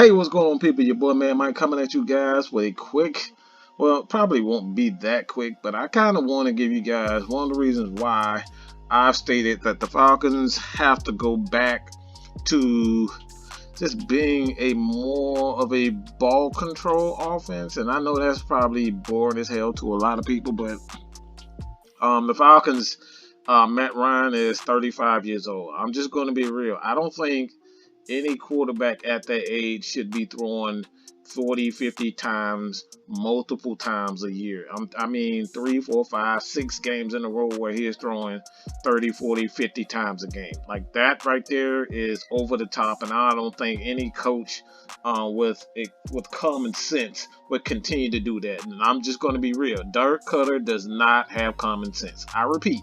Hey, what's going on, people? Your boy Man Mike coming at you guys with a quick, well, probably won't be that quick, but I kind of want to give you guys one of the reasons why I've stated that the Falcons have to go back to just being a more of a ball control offense. And I know that's probably boring as hell to a lot of people, but the Falcons, Matt Ryan is 35 years old. I'm just going to be real. I don't think any quarterback at that age should be throwing 40, 50 times, multiple times a year. I mean, 3, 4, 5, 6 games in a row where he is throwing 30, 40, 50 times a game. Like that right there is over the top, and I don't think any coach with common sense would continue to do that. And I'm just going to be real. Dirk Koetter does not have common sense. I repeat,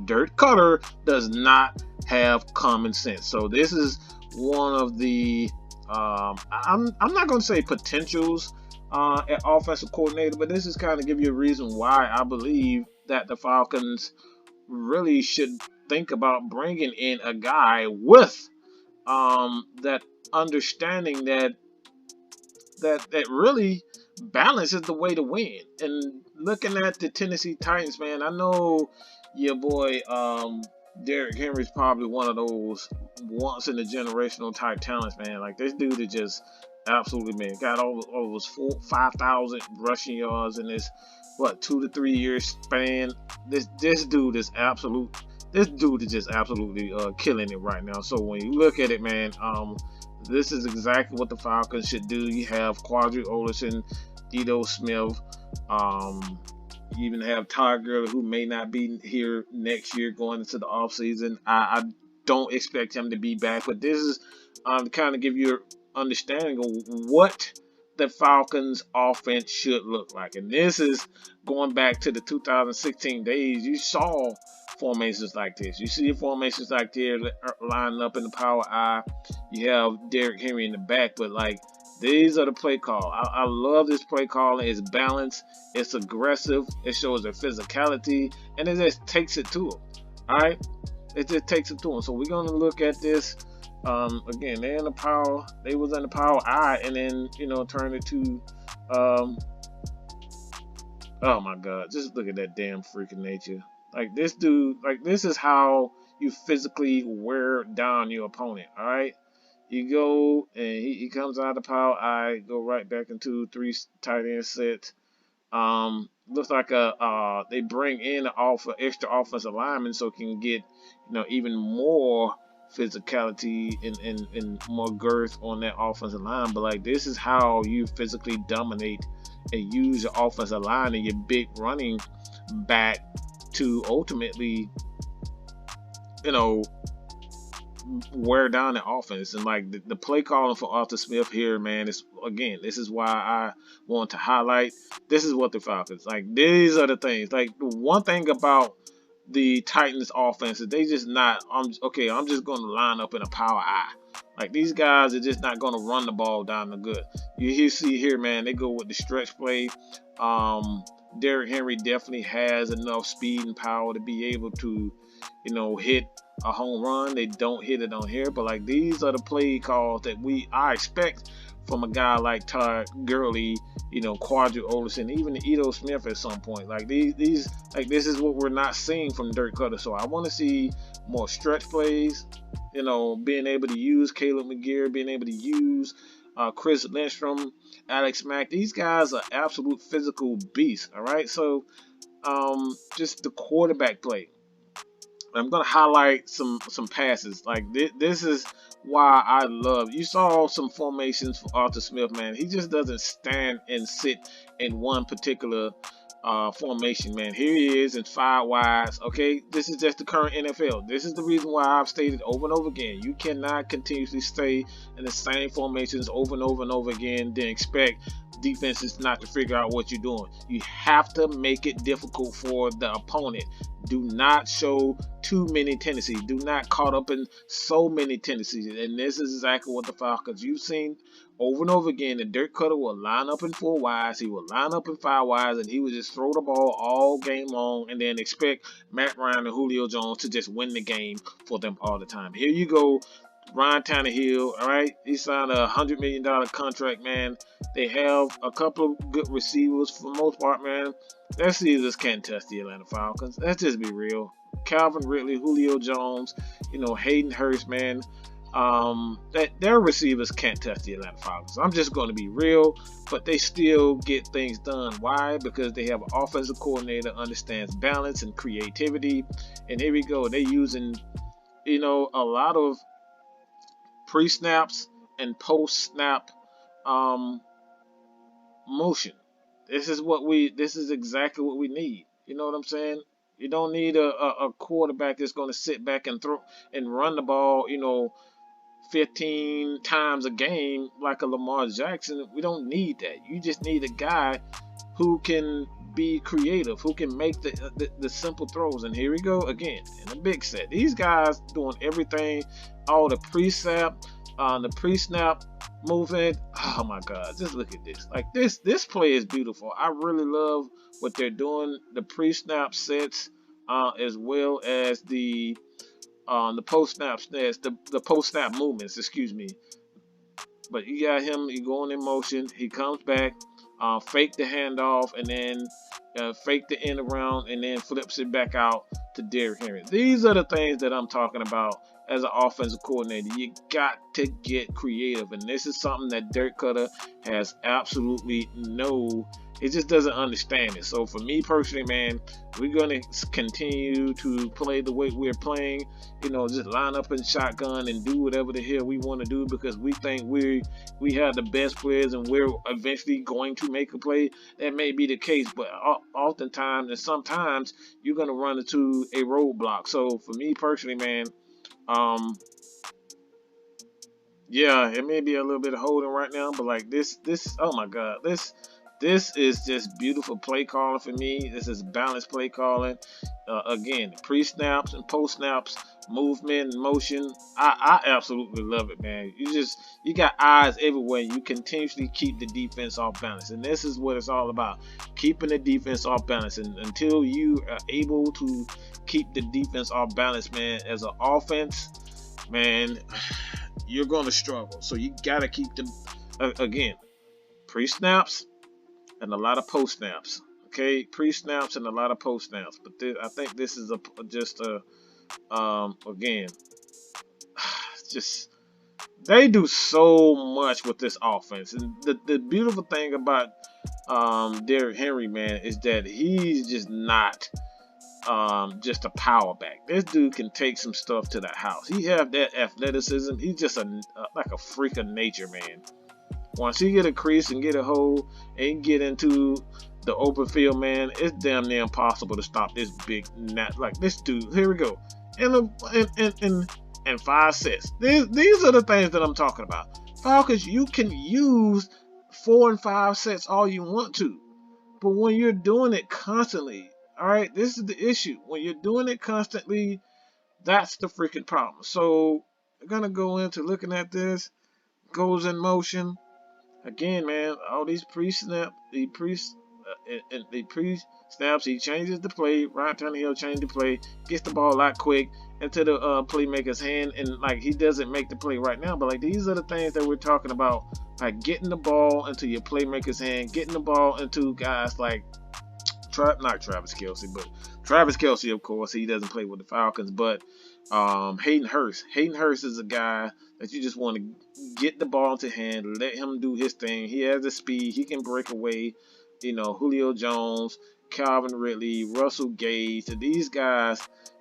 Dirk Koetter does not have common sense. So this is one of the I'm not going to say potentials at offensive coordinator, but this is kind of give you a reason why I believe that the Falcons really should think about bringing in a guy with that understanding that really balance is the way to win. And looking at the Tennessee Titans, man, I know your boy Derrick Henry's probably one of those once in a generational type talents, man. Like this dude is just absolutely, man, got over 5,000 rushing yards in this 2 to 3 year span. This dude is absolute. This dude is just absolutely killing it right now. So when you look at it, man, this is exactly what the Falcons should do. You have Quadri Olison, Ito Smith, you even have Todd Gurley, who may not be here next year going into the offseason. I don't expect him to be back, but this is to kind of give you an understanding of what the Falcons offense should look like. And this is going back to the 2016 days. You saw formations like this. You see formations like this lining up in the power I. You have Derrick Henry in the back, but like these are the play call. I love this play calling. It's balanced. It's aggressive. It shows their physicality, and it just takes it to them. All right, it just takes it to them. So we're gonna look at this. Again, they're in the power. They was in the power I, and then turned it to. Oh my God! Just look at that damn freaking nature. Like this dude. Like this is how you physically wear down your opponent. All right. You go and he comes out of the power I, go right back into 3 tight end sets. Looks like they bring in an extra offensive lineman so can get even more physicality and more girth on that offensive line. But like this is how you physically dominate and use your offensive line and your big running back to ultimately wear down the offense. And like the play calling for Arthur Smith here, man, is again, this is why I want to highlight. This is what the Falcons like. These are the things. Like the one thing about the Titans offense is they just not. I'm just going to line up in a power I. Like these guys are just not going to run the ball down the good. You see here, man, they go with the stretch play. Derrick Henry definitely has enough speed and power to be able to, hit a home run. They don't hit it on here, but like these are the play calls that I expect from a guy like Todd Gurley, Quadri Olison, even Ito Smith at some point. Like these this is what we're not seeing from Dirk Koetter. So I want to see more stretch plays, being able to use Caleb McGear, being able to use Chris Lindstrom, ASKMADMIKE. These guys are absolute physical beasts. All right, so just the quarterback play. I'm gonna highlight some passes. Like this is why I love. You saw some formations for Arthur Smith, man. He just doesn't stand and sit in one particular formation, man. Here he is in 5 wides. Okay, this is just the current NFL. This is the reason why I've stated over and over again. You cannot continuously stay in the same formations over and over and over again, then expect defenses not to figure out what you're doing. You have to make it difficult for the opponent. Do not show too many tendencies. Do not caught up in so many tendencies. And this is exactly what the Falcons, you've seen over and over again. The Dirk Koetter will line up in 4 wides. He will line up in 5 wides, and he will just throw the ball all game long and then expect Matt Ryan and Julio Jones to just win the game for them all the time. Here you go. Ryan Tannehill, all right, he signed a $100 million contract, man. They have a couple of good receivers for the most part, man. Their receivers can't touch the Atlanta Falcons. Let's just be real. Calvin Ridley, Julio Jones, Hayden Hurst, man. That their receivers can't touch the Atlanta Falcons. I'm just going to be real, but they still get things done. Why? Because they have an offensive coordinator understands balance and creativity. And here we go. They're using, a lot of pre-snaps and post-snap motion. This is exactly what we need. You know what I'm saying? You don't need a quarterback that's going to sit back and throw and run the ball, 15 times a game like a Lamar Jackson. We don't need that. You just need a guy who can be creative, who can make the simple throws. And here we go again in a big set. These guys doing everything, all the pre-snap movement. Oh my God, just look at this. Like this play is beautiful. I really love what they're doing. The pre-snap sets, as well as the post-snap sets, the post-snap movements. Excuse me. But you got him. He going in motion. He comes back, fake the handoff, and then fake the end around, and then flips it back out to Derrick Henry. These are the things that I'm talking about as an offensive coordinator. You got to get creative, and this is something that Dirk Koetter has absolutely he just doesn't understand it. So for me personally, man, we're going to continue to play the way we're playing, just line up in shotgun and do whatever the hell we want to do because we think we have the best players and we're eventually going to make a play. That may be the case, but oftentimes and sometimes you're going to run into a roadblock. So for me personally, man, yeah, it may be a little bit of holding right now, but like this, oh my God, this is just beautiful play calling for me. This is balanced play calling. Again, pre-snaps and post-snaps, movement, motion. I absolutely love it, man. You got eyes everywhere. You continuously keep the defense off balance, and this is what it's all about: keeping the defense off balance. And until you are able to keep the defense off balance, man, as an offense, man, you're going to struggle. So you got to keep them again, pre-snaps and a lot of post snaps. Okay, pre-snaps and a lot of post snaps. But I think this is again, just they do so much with this offense. And the beautiful thing about Derrick Henry, man, is that he's just not just a power back. This dude can take some stuff to the house. He have that athleticism. He's just like a freak of nature, man. Once he get a crease and get a hole and get into the open field, man, it's damn near impossible to stop this big nut like this dude. Here we go. In 5 sets. These are the things that I'm talking about. Falcons, you can use 4 and 5 sets all you want to. But when you're doing it constantly, all right, this is the issue. When you're doing it constantly, that's the freaking problem. So I'm going to go into looking at this. Goes in motion. Again, man, all these pre-snaps, he changes the play. Ryan Tannehill changes the play, gets the ball out quick into the playmaker's hand, and like he doesn't make the play right now. But like these are the things that we're talking about, like getting the ball into your playmaker's hand, getting the ball into guys like not Travis Kelce, but Travis Kelce, of course, he doesn't play with the Falcons, but Hayden Hurst. Hayden Hurst is a guy that you just want to get the ball into hand, let him do his thing. He has the speed. He can break away. Julio Jones, Calvin Ridley, Russell Gage. These guys,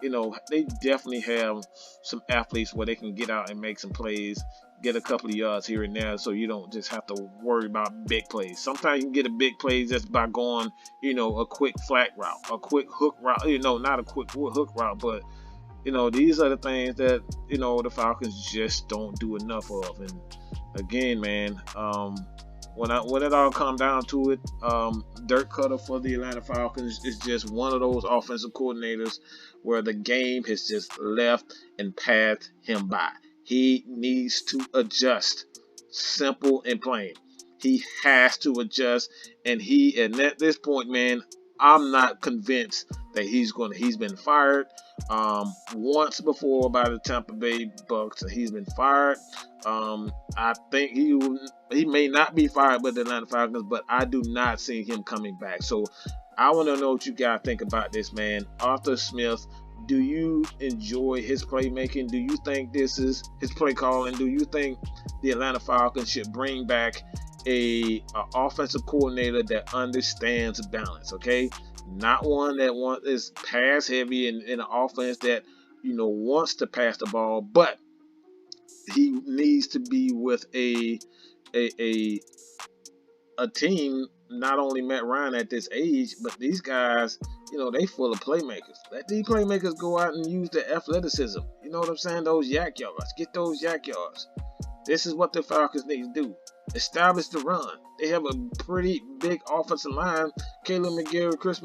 they definitely have some athletes where they can get out and make some plays, get a couple of yards here and there, so you don't just have to worry about big plays. Sometimes you can get a big play just by going, a quick flat route, a quick hook route. Not a quick hook route, but these are the things that the Falcons just don't do enough of. And again, man, when it all comes down to it, Dirk Koetter for the Atlanta Falcons is just one of those offensive coordinators where the game has just left and passed him by. He needs to adjust. Simple and plain. He has to adjust, and at this point, man, I'm not convinced that he's been fired once before by the Tampa Bay Bucks, and he's been fired. I think he may not be fired by the Atlanta Falcons, but I do not see him coming back. So I want to know what you guys think about this, man. Arthur Smith, do you enjoy his playmaking? Do you think this is his play calling? Do you think the Atlanta Falcons should bring back a offensive coordinator that understands balance? Okay, not one that is pass heavy in an offense that wants to pass the ball, but he needs to be with a team. Not only Matt Ryan at this age, but these guys, they full of playmakers. Let these playmakers go out and use their athleticism. You know what I'm saying? Those yak yards. Get those yak yards. This is what the Falcons need to do. Establish the run. They have a pretty big offensive line. Caleb McGarry, Chris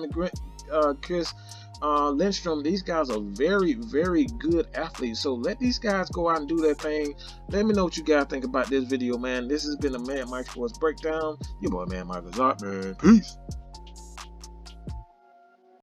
Lindstrom. These guys are very, very good athletes. So let these guys go out and do their thing. Let me know what you guys think about this video, man. This has been a Mad Mike Sports Breakdown. Your boy, Mad Mike is out, man. Peace.